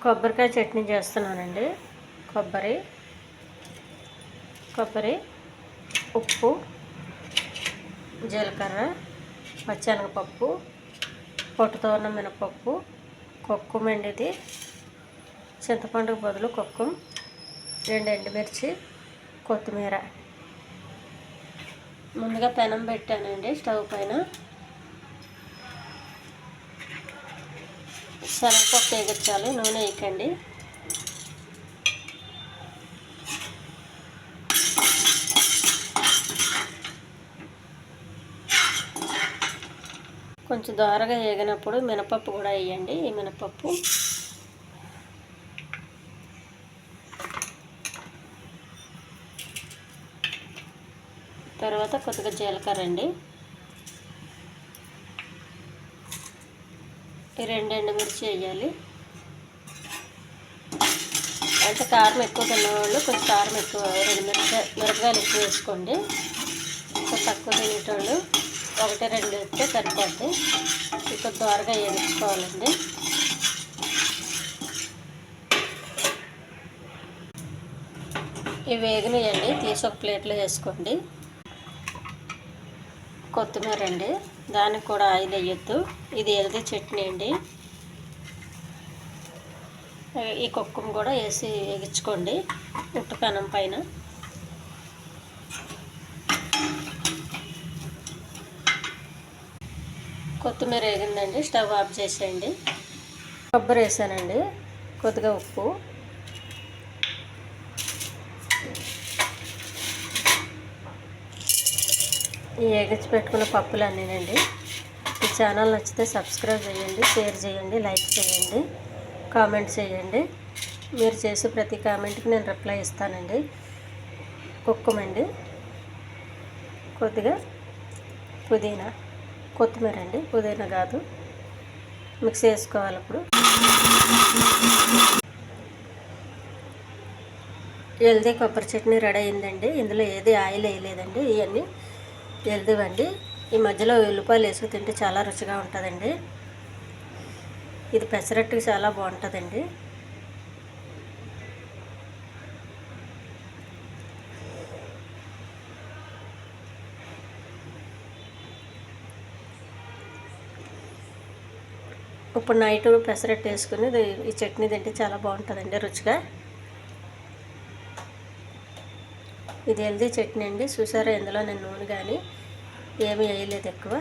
కొబ్బరికాయ చట్నీ చేస్తున్నానండి. కొబ్బరి, ఉప్పు, జీలకర్ర, పచ్చెనగపప్పు, పొట్టుతో ఉన్న మినపప్పు, కొక్కుమ అండి. ఇది చింతపండుకు బదులు కొక్కుమ, 2 ఎండుమిర్చి, కొత్తిమీర. ముందుగా పెనం పెట్టానండి స్టవ్ పైన. శనగపప్పు వేగించాలి, నూనె వేయకండి. కొంచెం దోరగా వేగినప్పుడు మినపప్పు కూడా వేయండి. ఈ మినపప్పు తర్వాత కొద్దిగా జీలకర్ర అండి. ఈ 2 ఎండుమిర్చి వేయాలి. అంటే కారం ఎక్కువ తినేవాళ్ళు కొంచెం కారం ఎక్కువ, 2 మిరపకాయలు ఎక్కువ వేసుకోండి. కొంచెం తక్కువ తినేటోళ్ళు 1-2 వేస్తే సరిపోద్ది. ఇక్కడ దోరగా వేయించుకోవాలండి. ఇవి వేగినాయండి, తీసి ఒక ప్లేట్లో వేసుకోండి. కొత్తిమీర అండి, దానికి కూడా ఆయిల్ వేయొద్దు. ఇది హెల్దీ చట్నీ అండి. ఈ కొక్కుమ కూడా వేసి వేగించుకోండి ఉట్టు పెనం పైన. కొత్తిమీర వేగిందండి, స్టవ్ ఆఫ్ చేసేయండి. కొబ్బరి వేసానండి, కొద్దిగా ఉప్పు, ఈ వేగించి పెట్టుకున్న పప్పులు అన్నీనండి. ఈ ఛానల్ నచ్చితే సబ్స్క్రైబ్ చేయండి, షేర్ చేయండి, లైక్ చేయండి, కామెంట్ చేయండి. మీరు చేసే ప్రతి కామెంట్కి నేను రిప్లై ఇస్తానండి. కుక్కుమండి, కొద్దిగా పుదీనా, కొత్తిమీర అండి, పుదీనా కాదు. మిక్స్ చేసుకోవాలి. ఇప్పుడు హెల్దీ కొబ్బరి చట్నీ రెడీ అయిందండి. ఇందులో ఏది ఆయిల్ వేయలేదండి. ఇవన్నీ హెల్దీ అండి. ఈ మధ్యలో ఉల్లిపాయలు వేసుకు తింటే చాలా రుచిగా ఉంటుందండి. ఇది పెసరట్టుకి చాలా బాగుంటుందండి. ఇప్పుడు నైట్ పెసరట్టు వేసుకుని ఈ చట్నీ తింటే చాలా బాగుంటుందండి రుచిగా. ఇది హెల్దీ చట్నీ అండి. చూసారా, ఇందులో నేను నూనె కానీ ఏమీ వేయలేదు ఎక్కువ.